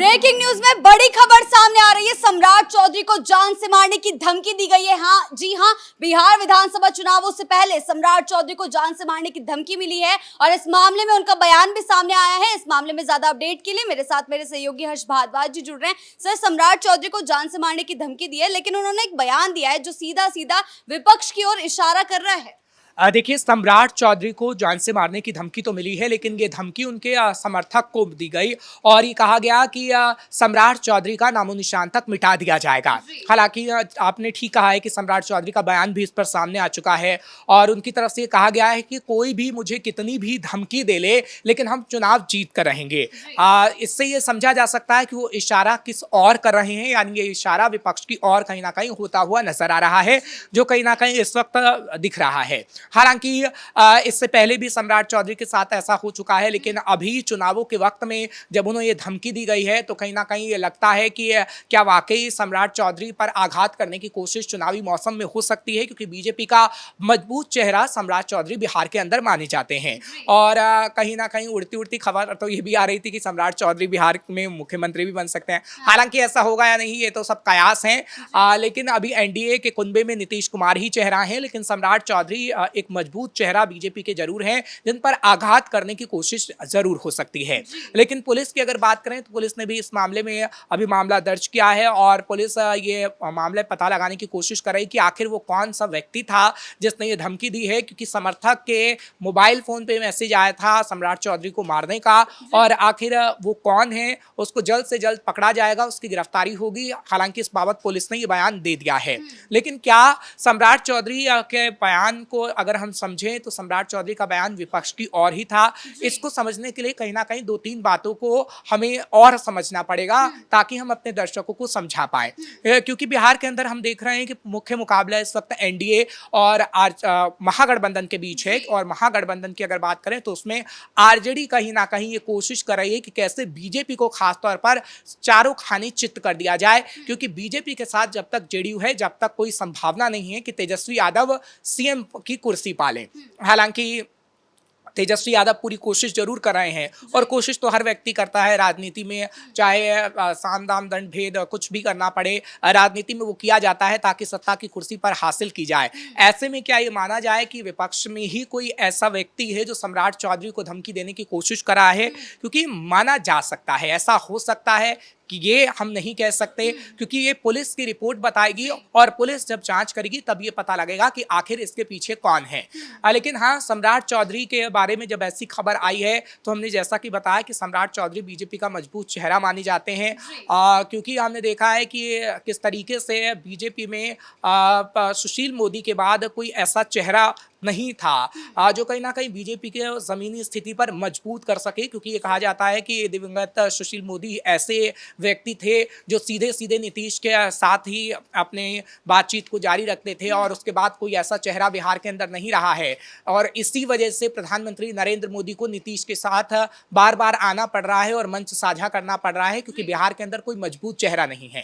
Breaking news में बड़ी खबर सामने आ रही है। सम्राट चौधरी को जान से मारने की धमकी दी गई है। हाँ जी हाँ, बिहार विधानसभा चुनावों से पहले सम्राट चौधरी को जान से मारने की धमकी मिली है और इस मामले में उनका बयान भी सामने आया है। इस मामले में ज्यादा अपडेट के लिए मेरे साथ मेरे सहयोगी हर्ष भारद्वाज जी जुड़ रहे हैं। सर, सम्राट चौधरी को जान से मारने की धमकी दी है, लेकिन उन्होंने एक बयान दिया है जो सीधा सीधा विपक्ष की ओर इशारा कर रहा है। देखिए, सम्राट चौधरी को जान से मारने की धमकी तो मिली है, लेकिन ये धमकी उनके समर्थक को दी गई और ये कहा गया कि सम्राट चौधरी का नामो निशान तक मिटा दिया जाएगा। हालांकि आपने ठीक कहा है कि सम्राट चौधरी का बयान भी इस पर सामने आ चुका है और उनकी तरफ से कहा गया है कि कोई भी मुझे कितनी भी धमकी दे ले, लेकिन हम चुनाव जीत कर रहेंगे। इससे ये समझा जा सकता है कि वो इशारा किस और कर रहे हैं, यानी ये इशारा विपक्ष की ओर कहीं ना कहीं होता हुआ नजर आ रहा है, जो कहीं ना कहीं इस वक्त दिख रहा है। हालांकि इससे पहले भी सम्राट चौधरी के साथ ऐसा हो चुका है, लेकिन अभी चुनावों के वक्त में जब उन्हें ये धमकी दी गई है तो कहीं ना कहीं ये लगता है कि क्या वाकई सम्राट चौधरी पर आघात करने की कोशिश चुनावी मौसम में हो सकती है, क्योंकि बीजेपी का मजबूत चेहरा सम्राट चौधरी बिहार के अंदर माने जाते हैं। और कहीं ना कहीं उड़ती उड़ती खबर तो ये भी आ रही थी कि सम्राट चौधरी बिहार में मुख्यमंत्री भी बन सकते हैं। हालांकि ऐसा होगा या नहीं ये तो सब कयास हैं, लेकिन अभी एनडीए के कुनबे में नीतीश कुमार ही चेहरा है, लेकिन सम्राट चौधरी एक मजबूत चेहरा बीजेपी के जरूर हैं, जिन पर आघात करने की कोशिश जरूर हो सकती है। लेकिन पुलिस की अगर बात करें तो पुलिस ने भी इस मामले में अभी मामला दर्ज किया है और पुलिस ये मामले पता लगाने की कोशिश कर रही कि आखिर वो कौन सा व्यक्ति था जिसने ये धमकी दी है, क्योंकि समर्थक के मोबाइल फोन पे मैसेज आया था सम्राट चौधरी को मारने का, और आखिर वो कौन है उसको जल्द से जल्द पकड़ा जाएगा, उसकी गिरफ्तारी होगी। हालांकि इस बाबत पुलिस ने ये बयान दे दिया है, लेकिन क्या सम्राट चौधरी के बयान को अगर हम समझें तो सम्राट चौधरी का बयान विपक्ष की ओर ही था। इसको समझने के लिए कहीं ना कहीं 2-3 बातों को हमें और समझना पड़ेगा ताकि हम अपने दर्शकों को समझा पाए, क्योंकि बिहार के अंदर हम देख रहे हैं कि मुख्य मुकाबला इस वक्त एनडीए और महागठबंधन के बीच है। और महागठबंधन की अगर बात करें तो उसमें आरजेडी कहीं ना कहीं ये कोशिश कर रही है कि कैसे बीजेपी को खासतौर पर चारों खाने चित्त कर दिया जाए, क्योंकि बीजेपी के साथ जब तक जेडीयू है, जब तक कोई संभावना नहीं है कि तेजस्वी यादव सीएम की कुर्सी पाले। हालांकि तेजस्वी यादव पूरी कोशिश जरूर कर रहे हैं और कोशिश तो हर व्यक्ति करता है राजनीति में, चाहे साम दाम दंड भेद कुछ भी करना पड़े, राजनीति में वो किया जाता है ताकि सत्ता की कुर्सी पर हासिल की जाए। ऐसे में क्या ये माना जाए कि विपक्ष में ही कोई ऐसा व्यक्ति है जो सम्राट चौधरी को धमकी देने की कोशिश कर रहा है? क्योंकि माना जा सकता है, ऐसा हो सकता है कि ये हम नहीं कह सकते, क्योंकि ये पुलिस की रिपोर्ट बताएगी और पुलिस जब जांच करेगी तब ये पता लगेगा कि आखिर इसके पीछे कौन है। लेकिन हाँ, सम्राट चौधरी के बारे में जब ऐसी खबर आई है तो हमने जैसा कि बताया कि सम्राट चौधरी बीजेपी का मजबूत चेहरा माने जाते हैं, क्योंकि हमने देखा है कि किस तरीके से बीजेपी में सुशील मोदी के बाद कोई ऐसा चेहरा नहीं था जो कहीं ना कहीं बीजेपी के जमीनी स्थिति पर मजबूत कर सके, क्योंकि ये कहा जाता है कि दिवंगत सुशील मोदी ऐसे व्यक्ति थे जो सीधे सीधे नीतीश के साथ ही अपने बातचीत को जारी रखते थे और उसके बाद कोई ऐसा चेहरा बिहार के अंदर नहीं रहा है। और इसी वजह से प्रधानमंत्री नरेंद्र मोदी को नीतीश के साथ बार बार आना पड़ रहा है और मंच साझा करना पड़ रहा है, क्योंकि बिहार के अंदर कोई मजबूत चेहरा नहीं है।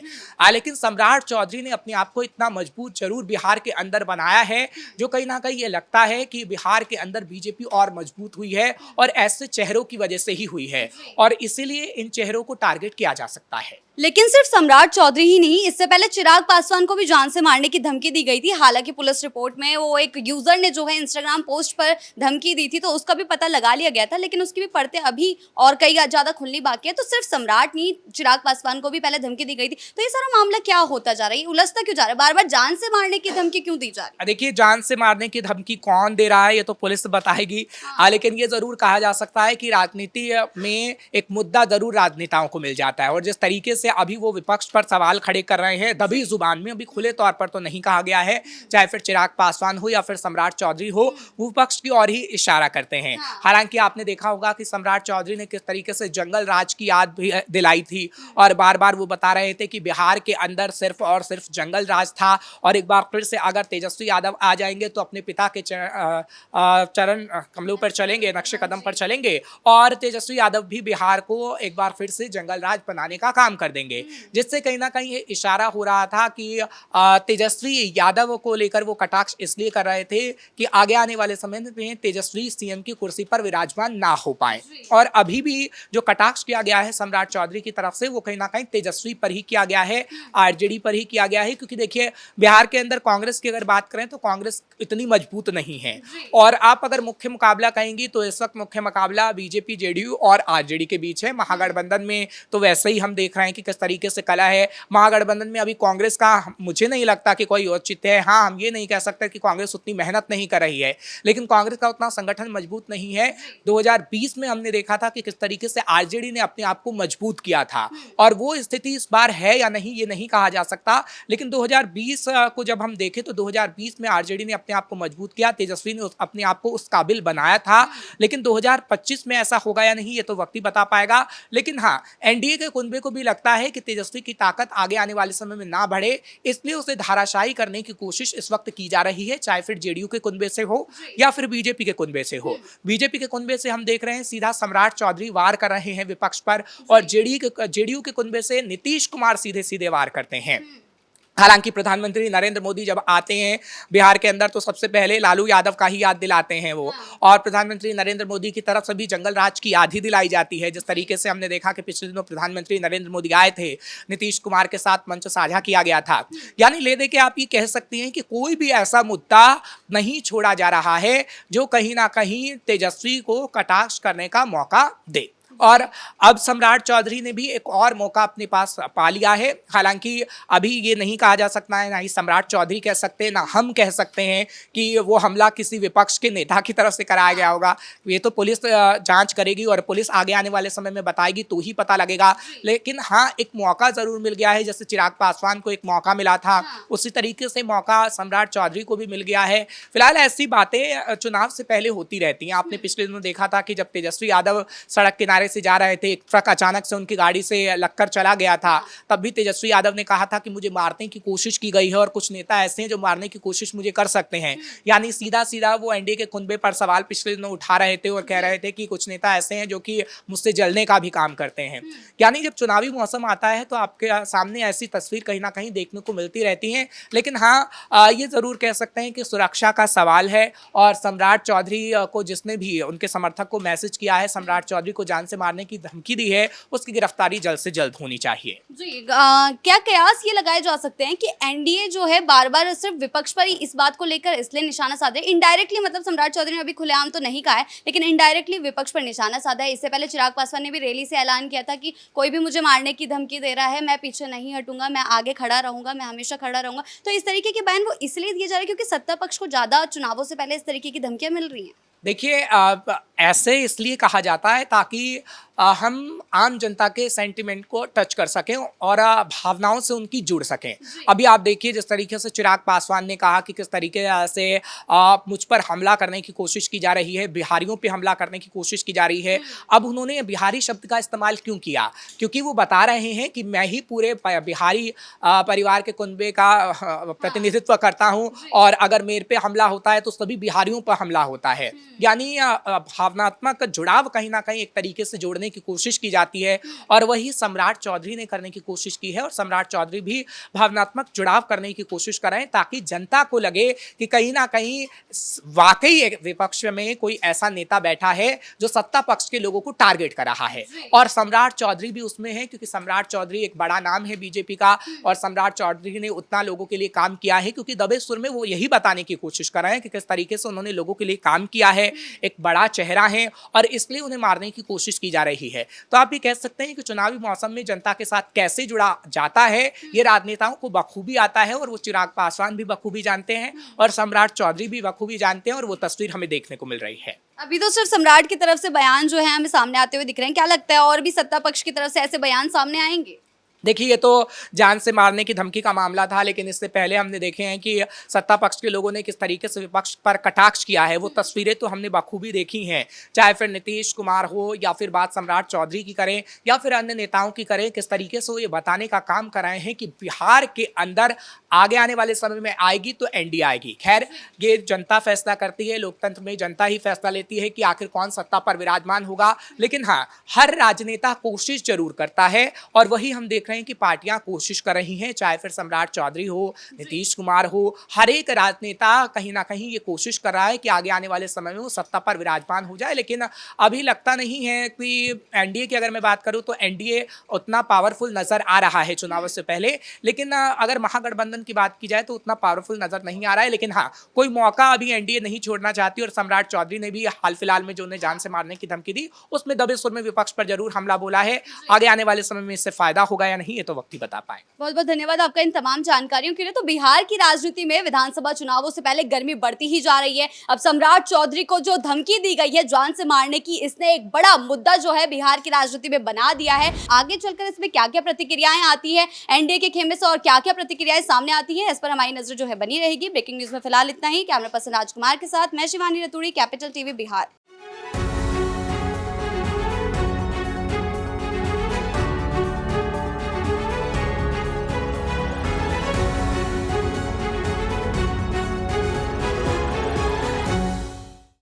लेकिन सम्राट चौधरी ने अपने आप को इतना मजबूत जरूर बिहार के अंदर बनाया है, जो कहीं ना कहीं ये लगता है कि बिहार के अंदर बीजेपी और मजबूत हुई है और ऐसे चेहरों की वजह से ही हुई है, और इसीलिए इन चेहरों को टारगेट किया जा सकता है। लेकिन सिर्फ सम्राट चौधरी ही नहीं, इससे पहले चिराग पासवान को भी जान से मारने की धमकी दी गई थी। हालांकि पुलिस रिपोर्ट में वो एक यूजर ने जो है इंस्टाग्राम पोस्ट पर धमकी दी थी तो उसका भी पता लगा लिया गया था, लेकिन उसकी भी परतें अभी और कई ज्यादा खुलनी बाकी है। तो सिर्फ सम्राट नहीं, चिराग पासवान को भी पहले धमकी दी गई थी। तो ये सारा मामला क्या होता जा रहा है, उलझता क्यों जा रहा है, बार बार जान से मारने की धमकी क्यों दी जा रही है? देखिए, जान से मारने की धमकी कौन दे रहा है ये तो पुलिस बताएगी। लेकिन ये जरूर कहा जा सकता है कि राजनीति में एक मुद्दा जरूर राजनेताओं को मिल जाता है, और जिस तरीके से अभी वो विपक्ष पर सवाल खड़े कर रहे हैं दबी जुबान में, अभी खुले तौर पर तो नहीं कहा गया है, चाहे फिर चिराग पासवान हो या फिर सम्राट चौधरी हो, वो विपक्ष की ओर ही इशारा करते हैं। हालांकि आपने देखा होगा कि सम्राट चौधरी ने किस तरीके से जंगल राज की याद भी दिलाई थी और बार बार वो बता रहे थे कि बिहार के अंदर सिर्फ और सिर्फ जंगल राज था, और एक बार फिर से अगर तेजस्वी यादव आ जाएंगे तो अपने पिता के चरण कमलों पर चलेंगे, नक्शे कदम पर चलेंगे और तेजस्वी यादव भी बिहार को एक बार फिर से जंगल राज बनाने का काम कर देंगे, जिससे कहीं ना कहीं ये इशारा हो रहा था कि तेजस्वी यादव को लेकर वो कटाक्ष इसलिए कर रहे थे कि आगे आने वाले समय में तेजस्वी सीएम की कुर्सी पर विराजमान ना हो पाए। और अभी भी जो कटाक्ष किया गया है सम्राट चौधरी की तरफ से वो कहीं ना कहीं तेजस्वी पर ही किया गया है, आरजेडी पर ही किया गया है, क्योंकि देखिए बिहार के अंदर कांग्रेस की अगर बात करें तो कांग्रेस इतनी मजबूत नहीं है। और आप अगर मुख्य मुकाबला कहेंगी तो इस वक्त मुख्य मुकाबला बीजेपी जेडीयू और आरजेडी के बीच है। महागठबंधन में तो वैसे ही हम देख रहे हैं कि किस तरीके से कला है। महागठबंधन में अभी कांग्रेस का मुझे नहीं लगता कि कोई औचित्य है। हाँ, हम ये नहीं कह सकते कि कांग्रेस उतनी मेहनत नहीं कर रही है, लेकिन कांग्रेस का उतना संगठन मजबूत नहीं है। 2020 में हमने देखा था कि किस तरीके से आरजेडी ने अपने आप को मजबूत किया था, और वो स्थिति इस बार है या नहीं ये नहीं कहा जा सकता। लेकिन 2020 को जब हम देखें तो 2020 में आरजेडी ने अपने आप को मजबूत किया, तेजस्वी ने अपने आप को उस काबिल बनाया था। लेकिन 2025 में ऐसा होगा या नहीं ये तो वक्त ही बता पाएगा। लेकिन हाँ, एनडीए के कुनबे को भी लगता है कि तेजस्वी की ताकत आगे आने वाले समय में ना बढ़े, इसलिए उसे धाराशायी करने की कोशिश इस वक्त की जा रही है, चाहे फिर जेडीयू के कुनबे से हो या फिर बीजेपी के कुनबे से हो। बीजेपी के कुनबे से हम देख रहे हैं सीधा सम्राट चौधरी वार कर रहे हैं विपक्ष पर, और जेडीयू के कुनबे से नीतीश कुमार सीधे सीधे वार करते हैं। हालांकि प्रधानमंत्री नरेंद्र मोदी जब आते हैं बिहार के अंदर तो सबसे पहले लालू यादव का ही याद दिलाते हैं वो, और प्रधानमंत्री नरेंद्र मोदी की तरफ से भी जंगल राज की याद ही दिलाई जाती है। जिस तरीके से हमने देखा कि पिछले दिनों प्रधानमंत्री नरेंद्र मोदी आए थे, नीतीश कुमार के साथ मंच साझा किया गया था। यानी ले दे के आप ये कह सकती हैं कि कोई भी ऐसा मुद्दा नहीं छोड़ा जा रहा है जो कहीं ना कहीं तेजस्वी को कटाक्ष करने का मौका दे। और अब सम्राट चौधरी ने भी एक और मौका अपने पास पा लिया है। हालांकि अभी ये नहीं कहा जा सकता है, ना ही सम्राट चौधरी कह सकते हैं, ना हम कह सकते हैं कि वो हमला किसी विपक्ष के नेता की तरफ से कराया गया होगा। ये तो पुलिस जांच करेगी और पुलिस आगे आने वाले समय में बताएगी तो ही पता लगेगा। लेकिन हाँ, एक मौका जरूर मिल गया है, जैसे चिराग पासवान को एक मौका मिला था उसी तरीके से मौका सम्राट चौधरी को भी मिल गया है। फिलहाल ऐसी बातें चुनाव से पहले होती रहती हैं। आपने पिछले दिनों देखा था कि जब तेजस्वी यादव सड़क किनारे से जा रहे थे, एक ट्रक अचानक से उनकी गाड़ी से लगकर चला गया था, तब भी तेजस्वी यादव ने कहा था कि मुझे मारने की कोशिश की गई है और कुछ नेता ऐसे हैं जो मारने की कोशिश मुझे कर सकते हैं। यानी सीधा सीधा वो एनडीए के कुनबे पर सवाल पिछले दिनों उठा रहे थे और कह रहे थे कि कुछ नेता ऐसे हैं जो कि मुझसे जलने का भी काम करते हैं। यानी जब चुनावी मौसम आता है तो आपके सामने ऐसी तस्वीर कहीं ना कहीं देखने को मिलती रहती है। लेकिन हाँ, ये जरूर कह सकते हैं कि सुरक्षा का सवाल है, और सम्राट चौधरी को जिसने भी उनके समर्थक को मैसेज किया है, सम्राट चौधरी को जान से मारने की धमकी दी है, उसकी गिरफ्तारी जल्द से जल्द होनी चाहिए। जी, क्या कयास ये लगाए जा सकते हैं कि एनडीए जो है बार बार सिर्फ विपक्ष पर ही इस बात को लेकर इसलिए निशाना साध रहे, इनडायरेक्टली, मतलब सम्राट चौधरी ने अभी खुलेआम तो नहीं कहा है लेकिन इनडायरेक्टली विपक्ष पर निशाना साधा है। इससे पहले चिराग पासवान ने भी रैली से ऐलान किया था कि कोई भी मुझे मारने की धमकी दे रहा है, मैं पीछे नहीं हटूंगा, मैं आगे खड़ा रहूंगा, मैं हमेशा खड़ा रहूंगा। तो इस तरीके के बयान वो इसलिए दिए जा रहे हैं क्योंकि सत्ता पक्ष को ज्यादा चुनावों से पहले इस तरीके की धमकियां मिल रही हैं। देखिए, ऐसे इसलिए कहा जाता है ताकि हम आम जनता के सेंटिमेंट को टच कर सकें और भावनाओं से उनकी जुड़ सकें। अभी आप देखिए जिस तरीके से चिराग पासवान ने कहा कि किस तरीके से मुझ पर हमला करने की कोशिश की जा रही है, बिहारियों पे हमला करने की कोशिश की जा रही है। अब उन्होंने बिहारी शब्द का इस्तेमाल क्यों किया? क्योंकि वो बता रहे हैं कि मैं ही पूरे बिहारी परिवार के कुनबे का प्रतिनिधित्व करता हूँ, और अगर मेरे पे हमला होता है तो सभी बिहारियों पर हमला होता है। यानी भावनात्मक जुड़ाव कहीं ना कहीं एक तरीके से जोड़ने की कोशिश की जाती है, और वही सम्राट चौधरी ने करने की कोशिश की है। और सम्राट चौधरी भी भावनात्मक जुड़ाव करने की कोशिश कर रहे हैं ताकि जनता को लगे कि कहीं ना कहीं वाकई एक विपक्ष में कोई ऐसा नेता बैठा है जो सत्ता पक्ष के लोगों को टारगेट कर रहा है। और सम्राट चौधरी भी उसमें है, क्योंकि सम्राट चौधरी एक बड़ा नाम है बीजेपी का, और सम्राट चौधरी ने उतना लोगों के लिए काम किया है, क्योंकि दबे सुर में वो यही बताने की कोशिश कर रहे हैं कि किस तरीके से उन्होंने लोगों के लिए काम किया है, एक बड़ा चेहरा है, और इसलिए उन्हें मारने की कोशिश की जा रही है। तो आप ये कह सकते हैं कि चुनावी मौसम में जनता के साथ कैसे जुड़ा जाता है ये राजनेताओं को बखूबी आता है, और वो चिराग पासवान भी बखूबी जानते हैं और सम्राट चौधरी भी बखूबी जानते हैं, और वो तस्वीर हमें देखने को मिल रही है। अभी तो सिर्फ सम्राट की तरफ से बयान जो है हमें सामने आते हुए दिख रहे हैं, क्या लगता है और भी सत्ता पक्ष की तरफ से ऐसे बयान सामने आएंगे? देखिए, ये तो जान से मारने की धमकी का मामला था, लेकिन इससे पहले हमने देखे हैं कि सत्ता पक्ष के लोगों ने किस तरीके से विपक्ष पर कटाक्ष किया है। वो तस्वीरें तो हमने बखूबी देखी हैं, चाहे फिर नीतीश कुमार हो या फिर बात सम्राट चौधरी की करें या फिर अन्य नेताओं की करें, किस तरीके से वो ये बताने का काम कर रहे हैं कि बिहार के अंदर आगे आने वाले समय में आएगी तो एनडीए आएगी। खैर, ये जनता फैसला करती है, लोकतंत्र में जनता ही फैसला लेती है कि आखिर कौन सत्ता पर विराजमान होगा। लेकिन हाँ, हर राजनेता कोशिश जरूर करता है और वही हम देख रहे हैं कि पार्टियां कोशिश कर रही हैं, चाहे फिर सम्राट चौधरी हो, नीतीश कुमार हो, हर एक राजनेता कहीं ना कहीं ये कोशिश कर रहा है कि आगे आने वाले समय में वो सत्ता पर विराजमान हो जाए। लेकिन अभी लगता नहीं है कि एनडीए की अगर मैं बात करूं तो एनडीए उतना पावरफुल नजर आ रहा है चुनाव से पहले, लेकिन अगर महागठबंधन की बात की जाए तो उतना पावरफुल नजर नहीं आ रहा है। लेकिन हाँ, कोई मौका अभी एनडीए नहीं छोड़ना चाहती और सम्राट चौधरी ने भी हाल फिलहाल में जो उन्हें जान से मारने की धमकी दी, उसमें दबे सुर में विपक्ष पर जरूर हमला बोला है। आगे आने वाले समय में इससे फायदा होगा या नहीं, ये तो वक्त ही बता पाएगा। बहुत बहुत धन्यवाद आपका इन तमाम जानकारियों के लिए। तो बिहार की राजनीति में विधानसभा चुनावों से पहले गर्मी बढ़ती ही जा रही है। अब सम्राट चौधरी को जो धमकी दी गई है जान से मारने की, इसने एक बड़ा मुद्दा जो है बिहार की राजनीति में बना दिया है। आगे चलकर इसमें क्या क्या प्रतिक्रियाएं आती है एनडीए के खेमे से और क्या क्या प्रतिक्रियाएं सामने आती है, इस पर हमारी नजर जो है बनी रहेगी। ब्रेकिंग न्यूज में फिलहाल इतना ही। कैमरा पर्सन राजकुमार के साथ मैं शिवानी रतूड़ी, कैपिटल टीवी बिहार।